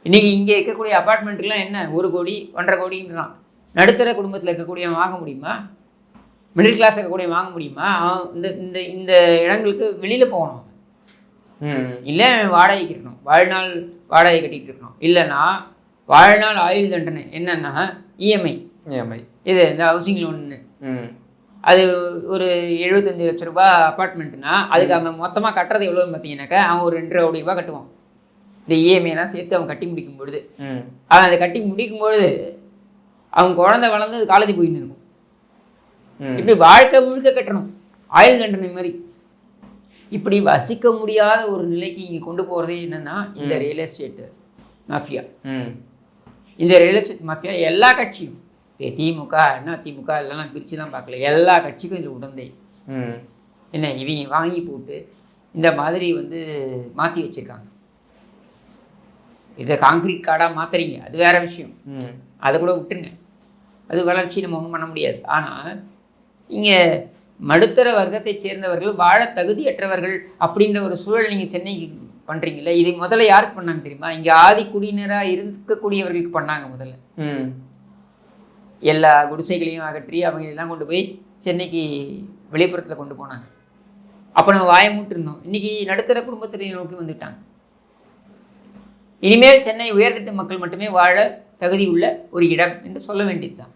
இன்றைக்கி இங்கே இருக்கக்கூடிய அப்பார்ட்மெண்ட்டுக்கெலாம் என்ன 1 கோடி 1.5 கோடின்றான். நடுத்தர குடும்பத்தில் இருக்கக்கூடியவன் வாங்க முடியுமா? மிடில் கிளாஸ் இருக்கக்கூடிய வாங்க முடியுமா? அவன் இந்த இந்த இந்த இடங்களுக்கு வெளியில் போகணும். இல்லை வாடகைக்கு இருக்கணும், வாழ்நாள் வாடகை கட்டிகிட்டு இருக்கணும். இல்லைன்னா வாழ்நாள் ஆயுள் தண்டனை. என்னென்னா இஎம்ஐ இது இந்த ஹவுசிங் லோன்னு. அது ஒரு 75 லட்ச ரூபா அப்பார்ட்மெண்ட்டுனா அதுக்கு அவன் மொத்தமாக கட்டுறது எவ்வளோன்னு பார்த்தீங்கன்னாக்கா அவன் ஒரு 2.5 கோடி ரூபா கட்டுவான். இந்த இஎம்ஐலாம் சேர்த்து அவன் கட்டி முடிக்கும் பொழுது, அவன் அதை கட்டி முடிக்கும் பொழுது அவன் குழந்தை வளர்ந்து காலேஜ் போயின்னு இருக்கும். இப்படி வாழ்க்கை முழுக்க கட்டணும், ஆயுள் தண்டனை மாதிரி. இப்படி வசிக்க முடியாத ஒரு நிலைக்கு இங்கே கொண்டு போகிறதே என்னென்னா இந்த ரியல் எஸ்டேட்டு மாஃபியா. இந்த ரியல் எஸ்டேட் மாஃபியா எல்லா கட்சியும், திமுக அதிமுக எல்லாம் பிரித்து தான் பார்க்கல, எல்லா கட்சிக்கும் இதில் உடந்தே. என்ன இவங்க வாங்கி போட்டு இந்த மாதிரி மாற்றி வச்சுருக்காங்க. இதை காங்கிரீட் கார்டாக மாற்றுறீங்க, அது வேறு விஷயம், அதை கூட விட்டுருங்க, அது வளர்ச்சி நம்ம ஒன்றும் பண்ண முடியாது. ஆனால் இங்கே நடுத்தர வர்க்கத்தை சேர்ந்தவர்கள் வாழ தகுதியற்றவர்கள் அப்படின்ற ஒரு சூழல் நீங்கள் சென்னைக்கு பண்ணுறீங்களே, இதை முதல்ல யாருக்கு பண்ணாங்க தெரியுமா? இங்கே ஆதி குடியினராக இருக்கக்கூடியவர்களுக்கு பண்ணாங்க முதல்ல. எல்லா குடிசைகளையும் அகற்றி அவங்களெல்லாம் கொண்டு போய் சென்னைக்கு வெளிப்புறத்தில் கொண்டு போனாங்க. அப்போ நம்ம வாயை மூட்டிருந்தோம். இன்றைக்கி நடுத்தர குடும்பத்தினை நோக்கி வந்துட்டாங்க. இனிமேல் சென்னை உயர்தட்டு மக்கள் மட்டுமே வாழ தகுதி உள்ள ஒரு இடம் என்று சொல்ல வேண்டியது தான்.